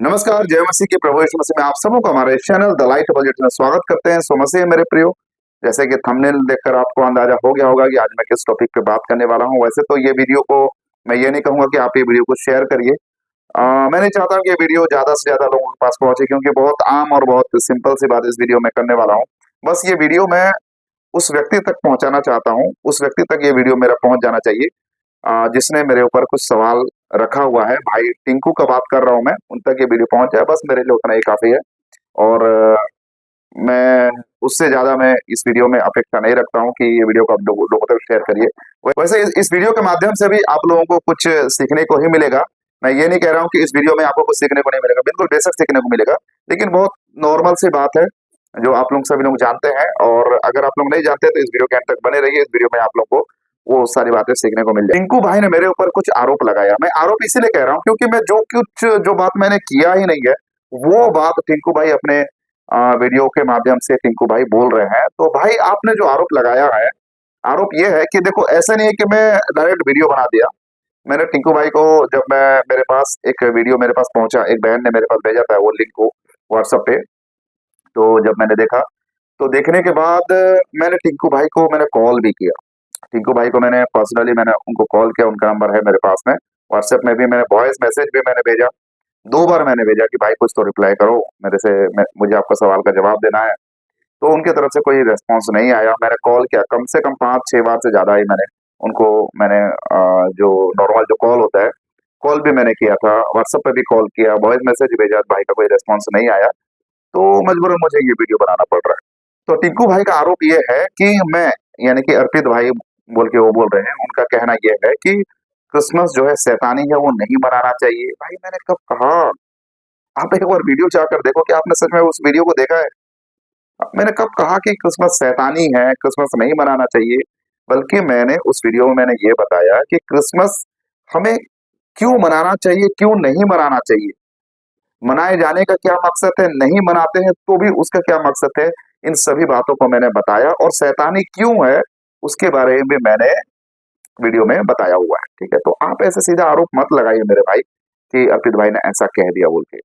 नमस्कार, जय मसीह की, प्रभु यीशु मसीह में आप सबों का हमारे चैनल द लाइट बजट में स्वागत करते हैं। सो मसीह मेरे प्रियो, जैसे कि थंबनेल देखकर आपको अंदाजा हो गया होगा कि आज मैं किस टॉपिक पे बात करने वाला हूं। वैसे तो ये वीडियो को मैं ये नहीं कहूंगा कि आप ये वीडियो को शेयर करिए। मैं नहीं चाहता हूं कि ये वीडियो ज्यादा से ज्यादा लोगों के पास पहुंचे, क्योंकि बहुत आम और बहुत सिंपल सी बात इस वीडियो में करने वाला हूँ। बस ये वीडियो मैं उस व्यक्ति तक पहुंचाना चाहता हूँ, उस व्यक्ति तक ये वीडियो मेरा पहुंच जाना चाहिए जिसने मेरे ऊपर कुछ सवाल रखा हुआ है। भाई टिंकू का बात कर रहा हूँ मैं, उन तक ये वीडियो पहुंच जाए, बस मेरे लिए उतना ही काफी है। और मैं उससे ज्यादा मैं इस वीडियो में अपेक्षा नहीं रखता हूँ कि ये वीडियो को आप लोगों तक शेयर करिए। वैसे इस वीडियो के माध्यम से भी आप लोगों को कुछ सीखने को ही मिलेगा। मैं ये नहीं कह रहा हूँ कि इस वीडियो में आपको कुछ सीखने को नहीं मिलेगा, बिल्कुल बेशक सीखने को मिलेगा, लेकिन बहुत नॉर्मल सी बात है जो आप लोग सभी लोग जानते हैं। और अगर आप लोग नहीं जानते तो इस वीडियो के अंत तक बने रहिए, इस वीडियो में आप लोग को वो सारी बातें सीखने को मिल जाए। टिंकू भाई ने मेरे ऊपर कुछ आरोप लगाया। मैं आरोप इसीलिए कह रहा हूँ क्योंकि मैं जो बात मैंने किया ही नहीं है, वो बात टिंकू भाई अपने वीडियो के माध्यम से टिंकू भाई बोल रहे हैं। तो भाई आपने जो आरोप लगाया है, आरोप ये है कि देखो, ऐसा नहीं है कि मैं डायरेक्ट वीडियो बना दिया। मैंने टिंकू भाई को, जब मैं मेरे पास एक वीडियो मेरे पास पहुंचा, एक बहन ने मेरे पास भेजा था वो लिंक को व्हाट्सएप पे। तो जब मैंने देखा, तो देखने के बाद मैंने टिंकू भाई को मैंने कॉल भी किया। टिंकू भाई को मैंने पर्सनली मैंने उनको कॉल किया, उनका नंबर है मेरे पास में। व्हाट्सएप में भी मैंने वॉइस मैसेज भी मैंने भेजा, 2 बार मैंने भेजा कि भाई कुछ तो रिप्लाई करो, मुझे आपका सवाल का जवाब देना है। तो उनके तरफ से कोई रिस्पॉन्स नहीं आया। मैंने कॉल किया कम से कम 5-6 बार से ज्यादा ही मैंने जो नॉर्मल जो कॉल होता है, कॉल भी मैंने किया था, व्हाट्सएप पे भी कॉल किया, वॉइस मैसेज भेजा, भाई का कोई रिस्पॉन्स नहीं आया। तो मजबूरन मुझे ये वीडियो बनाना पड़ रहा है। तो टिंकू भाई का आरोप ये है कि मैं, यानी कि अर्पित भाई बोल के वो बोल रहे हैं, उनका कहना ये है कि क्रिसमस जो है शैतानी है, वो नहीं मनाना चाहिए। भाई मैंने कब कहा? आप एक बार वीडियो जाकर देखो कि आपने सच में उस वीडियो को देखा है। मैंने कब कहा कि क्रिसमस शैतानी है, क्रिसमस नहीं मनाना चाहिए? बल्कि मैंने उस वीडियो में मैंने ये बताया कि क्रिसमस हमें क्यों मनाना चाहिए, क्यों नहीं मनाना चाहिए, मनाए जाने का क्या मकसद है, नहीं मनाते हैं तो भी उसका क्या मकसद है, इन सभी बातों को मैंने बताया। और शैतानी क्यों है उसके बारे में मैंने वीडियो में बताया हुआ है। ठीक है, तो आप ऐसे सीधा आरोप मत लगाइए मेरे भाई कि अर्पित भाई ने ऐसा कह दिया बोल के।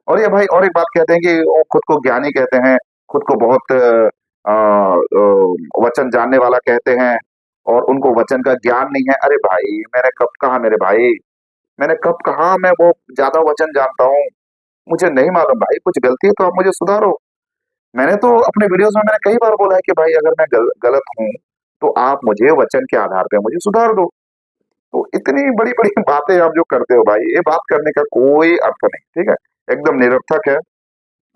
और ये भाई और एक बात कहते हैं कि वो खुद को ज्ञानी कहते हैं, खुद को बहुत वचन जानने वाला कहते हैं, और उनको वचन का ज्ञान नहीं है। अरे भाई मैंने कब कहा मेरे भाई, मैंने कब कहा मैं वो ज्यादा वचन जानता हूँ? मुझे नहीं मालूम भाई, कुछ गलती है तो आप मुझे सुधारो। मैंने तो अपने वीडियोस में मैंने कई बार बोला है कि भाई अगर मैं गलत हूँ तो आप मुझे वचन के आधार पे मुझे सुधार दो। तो इतनी बड़ी-बड़ी बातें आप जो करते हो भाई, ये बात करने का कोई अर्थ नहीं, ठीक है? एकदम निरर्थक है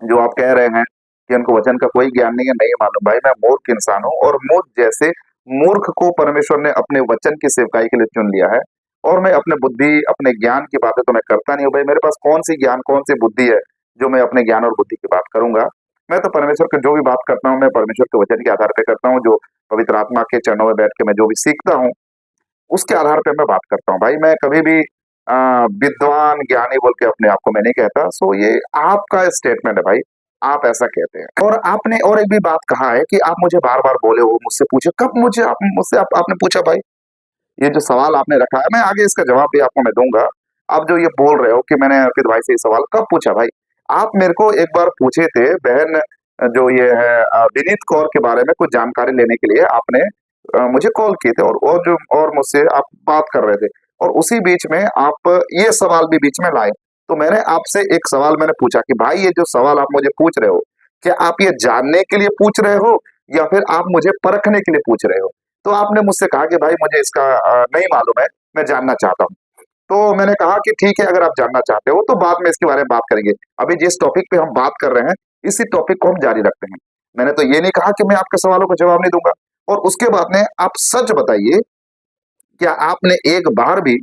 जो आप कह रहे हैं कि उनको वचन का कोई ज्ञान नहीं है, नहीं मालूम। भाई मैं मूर्ख इंसान हूँ, और मुझ जैसे मूर्ख को परमेश्वर ने अपने वचन की सेवकाई के लिए चुन लिया है। और मैं अपने बुद्धि, अपने ज्ञान की बातें तो मैं करता नहीं हूँ भाई। मेरे पास कौन-सी ज्ञान, कौन-सी बुद्धि है जो मैं अपने ज्ञान और बुद्धि की बात करूँगा? मैं तो परमेश्वर की जो भी बात करता हूँ, मैं परमेश्वर के वचन के आधार पे करता हूँ, जो पवित्र आत्मा के चरणों में बैठ के मैं जो भी सीखता हूँ, उसके आधार पे मैं बात करता हूँ। भाई मैं कभी भी विद्वान, ज्ञानी बोल के अपने आप को मैं नहीं कहता। सो ये आपका स्टेटमेंट है भाई, आप ऐसा कहते हैं। और आपने और एक भी बात कहा है कि आप मुझे बार-बार बोले हो, मुझसे पूछे, कब मुझे आप मुझसे आपने पूछा भाई? ये जो सवाल आपने रखा है, मैं आगे इसका जवाब भी आपको मैं दूँगा। आप जो ये बोल रहे हो कि मैंने अर्पित भाई से ये सवाल कब पूछा भाई? आप मेरे को एक बार पूछे थे, बहन जो ये है विनीत कौर के बारे में कुछ जानकारी लेने के लिए आपने मुझे कॉल किए थे, और मुझसे आप बात कर रहे थे, और उसी बीच में आप ये सवाल भी बीच में लाए। तो मैंने आपसे एक सवाल मैंने पूछा कि भाई ये जो सवाल आप मुझे पूछ रहे हो, क्या आप ये जानने के लिए पूछ रहे हो या फिर आप मुझे परखने के लिए पूछ रहे हो? तो आपने मुझसे कहा कि भाई मुझे इसका नहीं मालूम है, मैं जानना चाहता हूँ। तो मैंने कहा कि ठीक है, अगर आप जानना चाहते हो तो बाद में इसके बारे में बात करेंगे। अभी जिस टॉपिक पे हम बात कर रहे हैं, इसी टॉपिक को हम जारी रखते हैं। मैंने तो ये नहीं कहा कि मैं आपके सवालों का जवाब नहीं दूँगा। और उसके बाद में आप सच बताइए, क्या आपने एक बार भी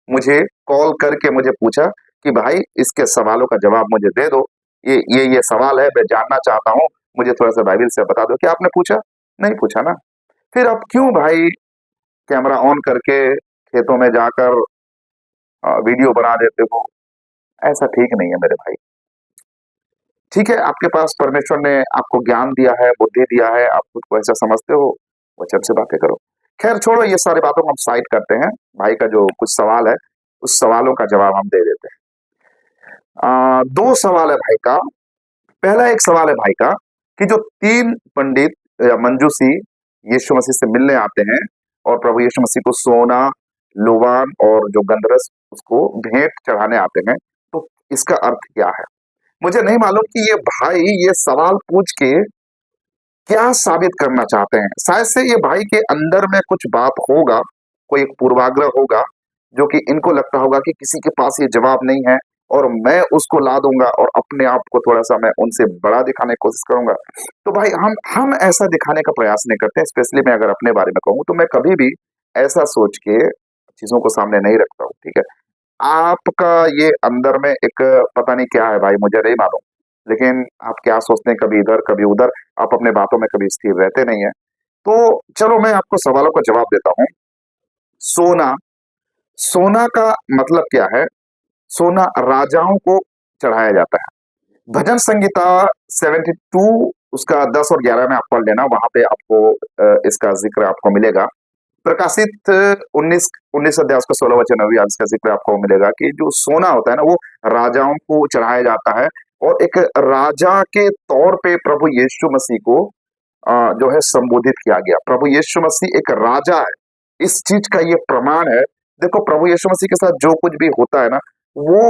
मुझे कॉल करके मुझे पूछा कि भाई इसके सवालों का जवाब मुझे दे दो, ये सवाल है, मैं जानना चाहता हूँ, मुझे थोड़ा-सा बाइबल से बता दो। क्या आपने पूछा? नहीं पूछा ना। फिर आप क्यों भाई कैमरा ऑन करके खेतों में जाकर वीडियो बना देते हो? ऐसा ठीक नहीं है मेरे भाई। ठीक है, आपके पास परमेश्वर ने आपको ज्ञान दिया है, बुद्धि दिया है, आप खुद को ऐसा समझते हो, वचन से बातें करो। खैर छोड़ो, ये सारी बातों को हम साइड करते हैं। भाई का जो कुछ सवाल है, उस सवालों का जवाब हम दे देते हैं। दो सवाल है भाई का। पहला एक सवाल है भाई का कि जो तीन पंडित या मंजूसी यीशु मसीह से मिलने आते हैं और प्रभु यीशु मसीह को सोना, लोबान और जो गंधरस उसको भेंट चढ़ाने आते हैं, तो इसका अर्थ क्या है? मुझे नहीं मालूम कि ये भाई ये सवाल पूछ के क्या साबित करना चाहते हैं। शायद से ये भाई के अंदर में कुछ बात होगा, कोई एक पूर्वाग्रह होगा, जो कि इनको लगता होगा कि किसी के पास ये जवाब नहीं है और मैं उसको ला दूंगा और अपने आप को थोड़ा-सा मैं उनसे बड़ा दिखाने की कोशिश करूँगा। तो भाई हम ऐसा दिखाने का प्रयास नहीं करते हैं, स्पेशली मैं अगर अपने बारे में कहूँ तो मैं कभी भी ऐसा सोच के चीज़ों को सामने नहीं रखता हूँ, ठीक है? आपका ये अंदर में एक पता नहीं क्या है भाई, मुझे नहीं मालूम। लेकिन आप क्या सोचते हैं कभी इधर, कभी उधर, आप अपने बातों में कभी स्थिर रहते नहीं हैं। तो चलो मैं आपको सवालों का जवाब देता हूँ। सोना, सोना का मतलब क्या है? सोना राजाओं को चढ़ाया जाता है। भजन संहिता 72 उसका 10 और 11 में आप पढ़ लेना, वहाँ पे आपको इसका ज़िक्र आपको मिलेगा। प्रकाशित 19 अध्याय उसका 16 वचन में भी इसका ज़िक्र आपको मिलेगा कि जो सोना होता है ना, वो राजाओं को चढ़ाया जाता है और एक राजा के तौर पे प्रभु यीशु मसीह को जो है संबोधित किया गया। प्रभु यीशु मसीह एक राजा है, इस चीज का ये प्रमाण है। देखो प्रभु यीशु मसीह के साथ जो कुछ भी होता है ना, वो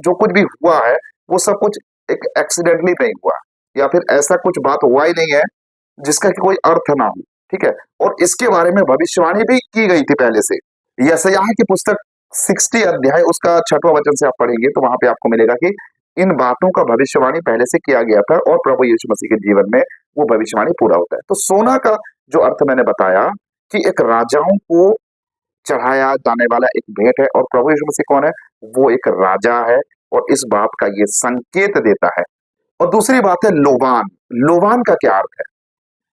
जो कुछ भी हुआ है, वो सब कुछ एक एक्सीडेंटली नहीं हुआ या फिर ऐसा कुछ बात हुआ ही नहीं है जिसका कि कोई अर्थ ना हो, ठीक है? और इसके बारे में भविष्यवाणी भी की गई थी पहले से। यशायाह की पुस्तक 60 अध्याय उसका 6वां वचन से आप पढ़ेंगे तो वहां पे आपको मिलेगा कि इन बातों का भविष्यवाणी पहले से किया गया था और प्रभु यीशु मसीह के जीवन में वो भविष्यवाणी पूरा होता है। तो सोना का जो अर्थ मैंने बताया कि एक राजाओं को चढ़ाया जाने वाला एक भेंट है और प्रभु यीशु मसीह कौन है? वो एक राजा है और इस बात का ये संकेत देता है। और दूसरी बात है लोबान। लोबान का क्या अर्थ है?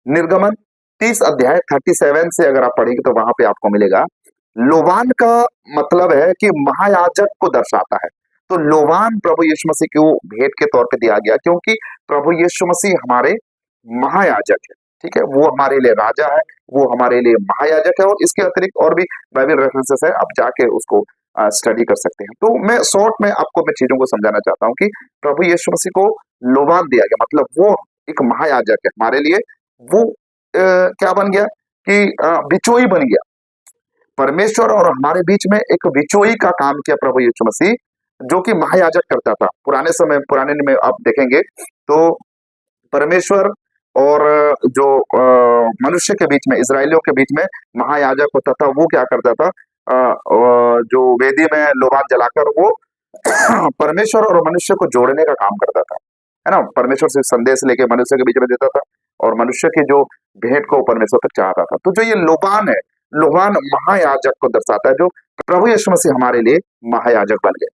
निर्गमन 30 अध्याय 37 से अगर आप पढ़ेंगे तो वहां पे आपको मिलेगा। लोबान का मतलब है कि महायाजक को दर्शाता है। तो लोबान प्रभु यीशु मसीह को भेंट के तौर पे दिया गया क्योंकि प्रभु यीशु मसीह हमारे महायाजक है, ठीक है? वो हमारे लिए राजा है, वो हमारे लिए महायाजक है और इसके अतिरिक्त और भी बाइबल रेफरेंसेस है, आप जाके उसको स्टडी कर सकते हैं। तो मैं शॉर्ट में आपको मैं चीजों को समझाना चाहता हूँ कि प्रभु यीशु मसीह को लोबान दिया गया, मतलब वो एक महायाजक है हमारे लिए। वो क्या बन गया कि बिचोई बन गया। परमेश्वर और हमारे बीच में एक बिचोई का काम किया प्रभु यीशु मसीह, जो कि महायाजक करता था। पुराने में आप देखेंगे तो परमेश्वर और जो मनुष्य के बीच में, इज़राइलियों के बीच में महायाजक होता था। वो क्या करता था? जो वेदी में लोबान जलाकर वो परमेश्वर और मनुष्य को जोड़ने का काम करता था, है ना? परमेश्वर से संदेश लेके मनुष्य के बीच में देता था और मनुष्य की जो भेंट को परमेश्वर तक चाहता था। तो जो ये लोबान है, लोबान महायाजक को दर्शाता है, जो प्रभु यीशु मसीह हमारे लिए महायाजक बन गए।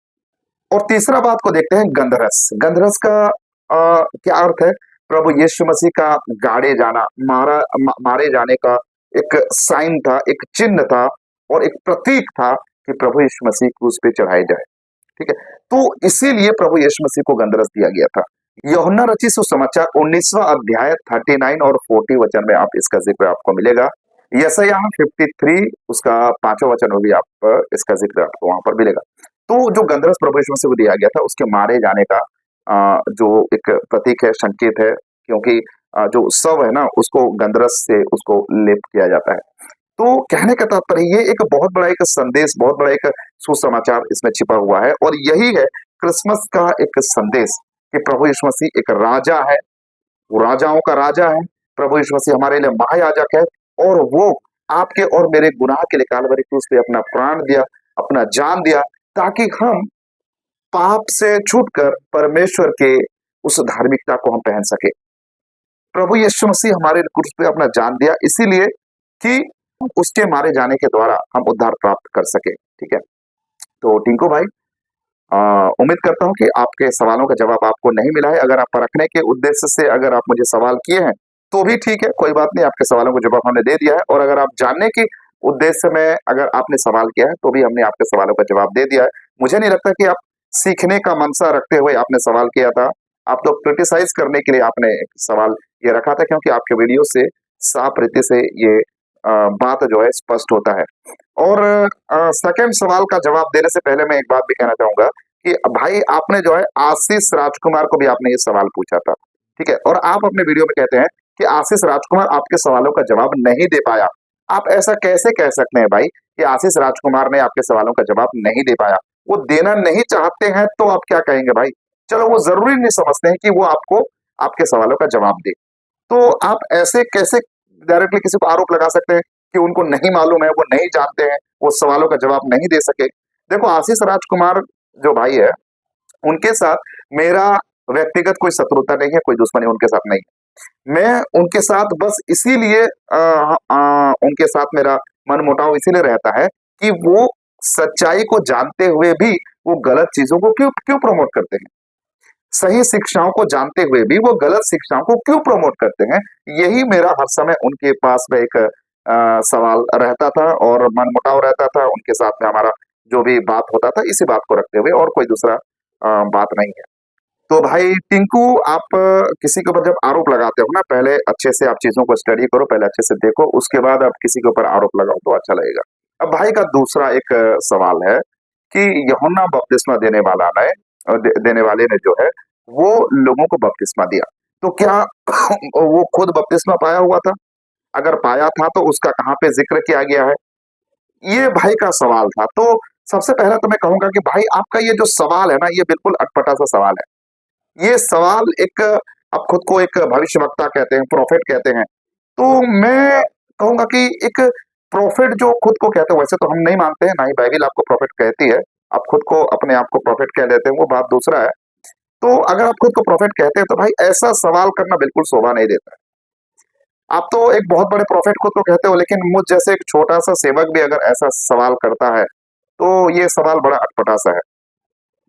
और तीसरा बात को देखते हैं गंधरस। गंधरस का क्या अर्थ है? प्रभु यीशु मसीह का गाड़े जाना, मारे जाने का एक साइन था, एक चिन्ह था और एक प्रतीक था कि प्रभु यीशु मसीह क्रूस पे चढ़ाए जाए, ठीक है? तो इसीलिए प्रभु यीशु मसीह को गंधरस दिया गया था। यूहन्ना रचित सुसमाचार 19वां अध्याय 39 और 40 वचन में आप इसका जिक्र आपको मिलेगा। यशायाह 53 उसका 5वां वचन में भी आप इसका जिक्र आपको वहां पर मिलेगा। तो जो गंधरस प्रभु यीशु मसीह को दिया गया था उसके मारे जाने का जो एक प्रतीक है, संकेत है, क्योंकि जो शव है ना उसको गंधरस से उसको लेप किया जाता है। तो कहने का तात्पर्य ये एक बहुत बड़ा एक संदेश, बहुत बड़ा एक सुसमाचार इसमें छिपा हुआ है और यही है क्रिसमस का एक संदेश कि प्रभु यीशु मसीह एक राजा है, वो राजाओं का राजा है। प्रभु यीशु मसीह हमारे लिए महायाजक है और वो आपके और मेरे गुनाह के लिए काल्वरी क्रूस पे अपना प्राण दिया, अपना जान दिया, ताकि हम पाप से छूटकर परमेश्वर के उस धार्मिकता को हम पहन सके। प्रभु यीशु मसीह हमारे क्रूस पे अपना जान दिया इसीलिए कि उसके मारे जाने के द्वारा हम उद्धार प्राप्त कर सके, ठीक है? तो टिंकू भाई, उम्मीद करता हूँ कि आपके सवालों का जवाब आपको नहीं मिला है। अगर आप परखने के उद्देश्य से अगर आप मुझे सवाल किए हैं तो भी ठीक है, कोई बात नहीं, आपके सवालों का जवाब हमने दे दिया है। और अगर आप जानने के उद्देश्य में अगर आपने सवाल किया है तो भी हमने आपके सवालों का जवाब दे दिया है। मुझे नहीं लगता कि आप सीखने का मनसा रखते हुए आपने सवाल किया था। आप तो क्रिटिसाइज करने के लिए आपने सवाल ये रखा था, क्योंकि आपके वीडियो से साफ रीति से ये बात जो है स्पष्ट होता है। और सेकंड सवाल का जवाब देने से पहले मैं एक बात भी कहना चाहूंगा कि भाई आपने जो है आशीष राजकुमार को भी आपने ये सवाल पूछा था, ठीक है, और आप अपने वीडियो में कहते हैं कि आशीष राजकुमार आपके सवालों का जवाब नहीं दे पाया। आप ऐसा कैसे कह सकते हैं भाई कि आशीष राजकुमार ने आपके सवालों का जवाब नहीं दे पाया? वो देना नहीं चाहते हैं तो आप क्या कहेंगे भाई? चलो वो जरूरी नहीं समझते हैं कि वो आपको आपके सवालों का जवाब दे। तो आप ऐसे कैसे डायरेक्टली किसी को आरोप लगा सकते हैं कि उनको नहीं मालूम है, वो नहीं जानते हैं, वो सवालों का जवाब नहीं दे सके? देखो आशीष राजकुमार जो भाई है, उनके साथ मेरा व्यक्तिगत कोई शत्रुता नहीं है, कोई दुश्मनी उनके साथ नहीं है। मैं उनके साथ बस इसीलिए उनके साथ मेरा मनमुटाव इसीलिए रहता है कि वो सच्चाई को जानते हुए भी वो गलत चीजों को क्यों क्यों प्रमोट करते हैं? सही शिक्षाओं को जानते हुए भी वो गलत शिक्षाओं को क्यों प्रमोट करते हैं? यही मेरा हर समय उनके पास में एक सवाल रहता था और मनमुटाव रहता था। उनके साथ में हमारा जो भी बात होता था इसी बात को रखते हुए, और कोई दूसरा बात नहीं है। तो भाई टिंकू, आप किसी के ऊपर जब आरोप लगाते हो ना, पहले अच्छे से आप चीजों को स्टडी करो, पहले अच्छे से देखो, उसके बाद आप किसी के ऊपर आरोप लगाओ तो अच्छा लगेगा। अब भाई का दूसरा एक सवाल है कि यूहन्ना बपतिस्मा देने वाले ने जो है वो लोगों को बपतिस्मा दिया, तो क्या वो खुद बपतिस्मा पाया हुआ था? अगर पाया था तो उसका कहाँ पे जिक्र किया गया है? ये भाई का सवाल था। तो सबसे पहला तो मैं कहूंगा कि भाई आपका ये जो सवाल है ना, ये बिल्कुल अटपटा सा सवाल है। ये सवाल एक, आप खुद को एक भविष्यवक्ता कहते हैं, प्रोफेट कहते हैं, तो मैं कहूंगा कि एक प्रोफेट जो खुद को कहते हैं, वैसे तो हम नहीं मानते हैं, ना ही बाइबल आपको प्रोफेट कहती है। आप खुद को अपने आप को प्रोफेट कह लेते हैं, वो बात दूसरा है। तो अगर आप खुद को प्रोफेट कहते हैं तो भाई ऐसा सवाल करना बिल्कुल शोभा नहीं देता है। आप तो एक बहुत बड़े प्रोफेट खुद को कहते हो, लेकिन मुझ जैसे एक छोटा सा सेवक भी अगर ऐसा सवाल करता है तो ये सवाल बड़ा अटपटा सा है।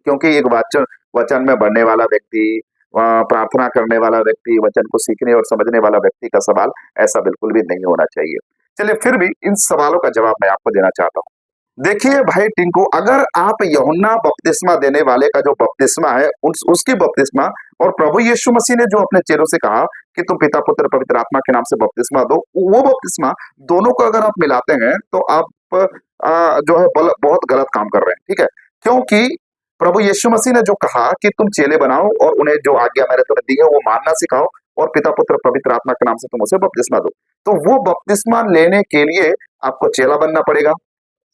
क्योंकि एक वचन वचन में बढ़ने वाला व्यक्ति, प्रार्थना करने वाला व्यक्ति, वचन को सीखने और समझने वाला व्यक्ति का सवाल ऐसा बिल्कुल भी नहीं होना चाहिए। चलिए फिर भी इन सवालों का जवाब मैं आपको देना चाहता हूँ। देखिए भाई टिंकू, अगर आप यूहन्ना बपतिस्मा देने वाले का जो बपतिस्मा है उसकी बपतिस्मा, और प्रभु यीशु मसीह ने जो अपने चेलों से कहा कि तुम पिता पुत्र पवित्र आत्मा के नाम से बपतिस्मा दो, वो बपतिस्मा दोनों को अगर आप मिलाते हैं तो आप जो है बहुत गलत काम कर रहे हैं, ठीक है? क्योंकि प्रभु यीशु मसीह ने जो कहा कि तुम चेले बनाओ और उन्हें जो आज्ञा मैंने तुम्हें दी है वो मानना सिखाओ, और पिता पुत्र पवित्र आत्मा के नाम से तुम उसे बपतिस्मा दो, तो वो बपतिस्मा लेने के लिए आपको चेला बनना पड़ेगा,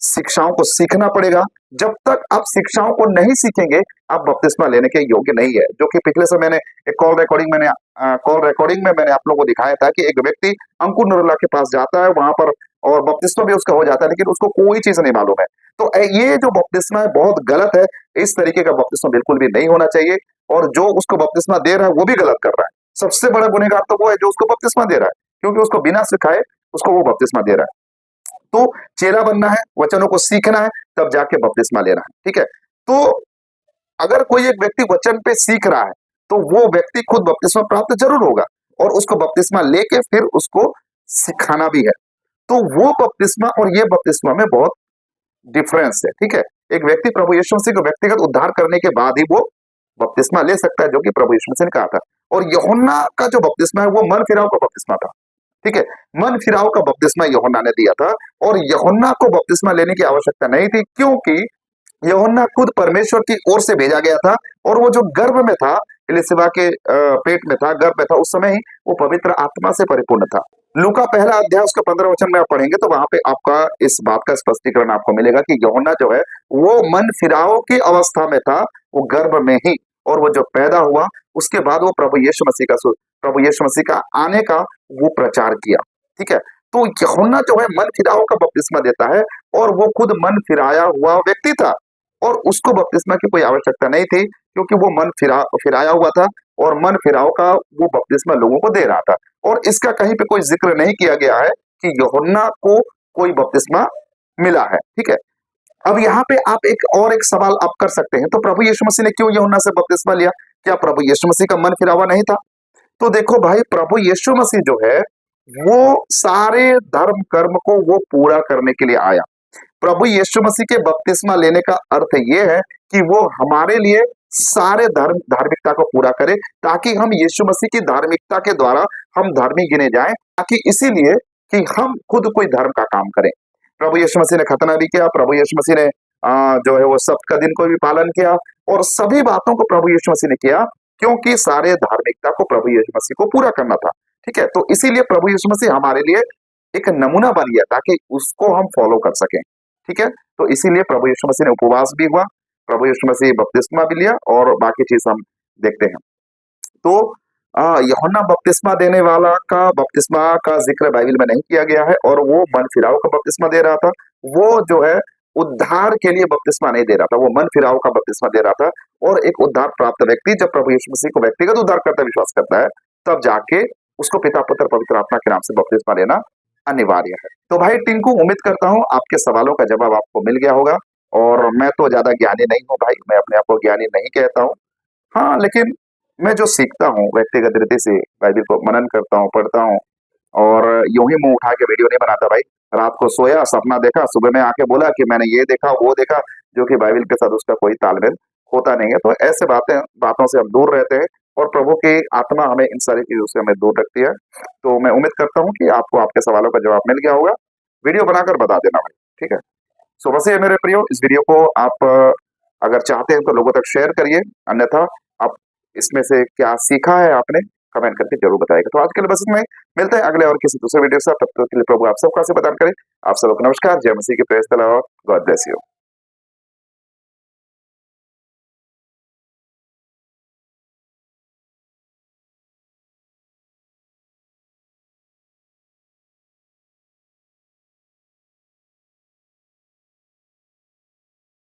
शिक्षाओं को सीखना पड़ेगा। जब तक आप शिक्षाओं को नहीं सीखेंगे, आप बपतिस्मा लेने के योग्य नहीं है। जो कि पिछले समय मैंने एक कॉल रिकॉर्डिंग में मैंने आप लोगों को दिखाया था कि एक व्यक्ति अंकुर नरोला के पास जाता है वहां पर, और बपतिस्मा भी उसका हो जाता है, लेकिन उसको कोई चीज नहीं मालूम है। तो ये जो बपतिस्मा है बहुत गलत है। इस तरीके का बपतिस्मा बिल्कुल भी नहीं होना चाहिए, और जो उसको बपतिस्मा दे रहा है वो भी गलत कर रहा है। सबसे बड़ा गुनहगार तो वो है जो उसको बपतिस्मा दे रहा है, क्योंकि उसको बिना सिखाए उसको वो बपतिस्मा दे रहा है। तो चेला बनना है, वचनों को सीखना है, तब जाके बपतिस्मा लेना है, ठीक है? तो अगर कोई एक व्यक्ति वचन पे सीख रहा है तो वो व्यक्ति खुद बपतिस्मा प्राप्त जरूर होगा, और उसको बपतिस्मा लेके फिर उसको सिखाना भी है। तो वो बपतिस्मा और ये बपतिस्मा में बहुत डिफरेंस है, ठीक है? एक व्यक्ति प्रभु यीशु मसीह को व्यक्तिगत उद्धार करने के बाद ही वो बपतिस्मा ले सकता है, जो कि प्रभु यीशु मसीह ने कहा था। और यूहन्ना का जो बपतिस्मा है वो मन फिराव का बपतिस्मा था, ठीक है? मन फिराव का बपतिस्मा यूहन्ना ने दिया था, और यूहन्ना को बपतिस्मा लेने की आवश्यकता नहीं थी, क्योंकि यूहन्ना खुद परमेश्वर की ओर से भेजा गया था, और वो जो गर्भ में था, एलिसबा के पेट में था, गर्भ में था, उस समय ही वो पवित्र आत्मा से परिपूर्ण था। लूका पहला अध्याय उसके 15 वचन में आप पढ़ेंगे तो वहां पे आपका इस बात का स्पष्टीकरण आपको मिलेगा कि यूहन्ना जो है वो मन फिराव की अवस्था में था, वो गर्भ में ही, और वो जो पैदा हुआ उसके बाद वो प्रभु यीशु मसीह का आने का वो प्रचार किया, ठीक है? तो यूहन्ना जो है मन फिराव का बपतिस्मा देता है, और वो खुद मन फिराया हुआ व्यक्ति था, और उसको बपतिस्मा की कोई आवश्यकता नहीं थी, क्योंकि वो मन फिराया हुआ था, और मन फिराव का वो बपतिस्मा लोगों को दे रहा था। और इसका कहीं पे कोई जिक्र नहीं किया गया है कि यूहन्ना को कोई बपतिस्मा मिला है, ठीक है? अब यहाँ पे आप एक सवाल आप कर सकते हैं, तो प्रभु यीशु मसीह ने क्यों यूहन्ना से बपतिस्मा लिया? क्या प्रभु यीशु मसीह का मन फिरावा नहीं था? तो देखो भाई, प्रभु यीशु मसीह जो है वो सारे धर्म कर्म को वो पूरा करने के लिए आया। प्रभु यीशु मसीह के बपतिस्मा लेने का अर्थ ये है कि वो हमारे लिए सारे धार्मिकता को पूरा करे, ताकि हम यीशु मसीह की धार्मिकता के द्वारा हम धर्मी गिने जाएं, ताकि इसीलिए कि हम खुद कोई धर्म का काम करें। प्रभु यीशु मसीह ने खतना भी किया, प्रभु यीशु मसीह ने जो है वो सप्त का दिन को भी पालन किया, और सभी बातों को प्रभु यीशु मसीह ने किया, क्योंकि सारे धार्मिकता को प्रभु यीशु मसीह को पूरा करना था। ठीक है, तो इसीलिए प्रभु यीशु मसीह हमारे लिए एक नमूना बन गया ताकि उसको हम फॉलो कर सकें। ठीक है, तो इसीलिए प्रभु यीशु मसीह ने उपवास भी हुआ, प्रभु यीशु मसीह बपतिस्मा भी लिया, और बाकी चीज हम देखते हैं। तो यूहन्ना बपतिस्मा देने वाला का बपतिस्मा का जिक्र बाइबल में नहीं किया गया है, और वो मन फिराव का बपतिस्मा दे रहा था। वो जो है उद्धार के लिए बपतिस्मा नहीं दे रहा था, वो मन फिराव का बपतिस्मा दे रहा था। और एक उद्धार प्राप्त व्यक्ति जब प्रभु यीशु मसीह को व्यक्तिगत उद्धार करता विश्वास करता है, तब जाके उसको पिता पुत्र पवित्र आत्मा के नाम से बपतिस्मा लेना अनिवार्य है। तो भाई टिंकू, उम्मीद करता हूँ आपके सवालों का जवाब आपको मिल गया होगा। और मैं तो ज्यादा ज्ञानी नहीं हूँ भाई, मैं अपने आप को ज्ञानी नहीं कहता हूँ। हाँ, लेकिन मैं जो सीखता हूँ व्यक्तिगत रीति से, बाइबल को मनन करता हूँ, पढ़ता हूँ, और यूं ही मुंह उठा के वीडियो नहीं बनाता भाई। रात को सोया, सपना देखा, सुबह में आके बोला कि मैंने ये देखा वो देखा, जो कि बाइबल के साथ उसका कोई तालमेल होता नहीं है। तो ऐसे बातों से हम दूर रहते हैं, और प्रभु की आत्मा हमें इन सारी चीजों से हमें दूर रखती है। तो मैं उम्मीद करता हूँ कि आपको आपके सवालों का जवाब मिल गया होगा। वीडियो बनाकर बता देना भाई, ठीक है। सो बस ये मेरे प्रियो, इस वीडियो को आप अगर चाहते हैं तो लोगों तक शेयर करिए, अन्यथा आप इसमें से क्या सीखा है आपने कमेंट करके जरूर बताइएगा। तो आज के लिए बस इतना ही, मिलते हैं अगले और किसी दूसरे वीडियो से। तब तक के लिए प्रभु आप सबका से प्रदान करें। आप सबको नमस्कार, जय मसीह की प्रेस, गॉड ब्लेस यू।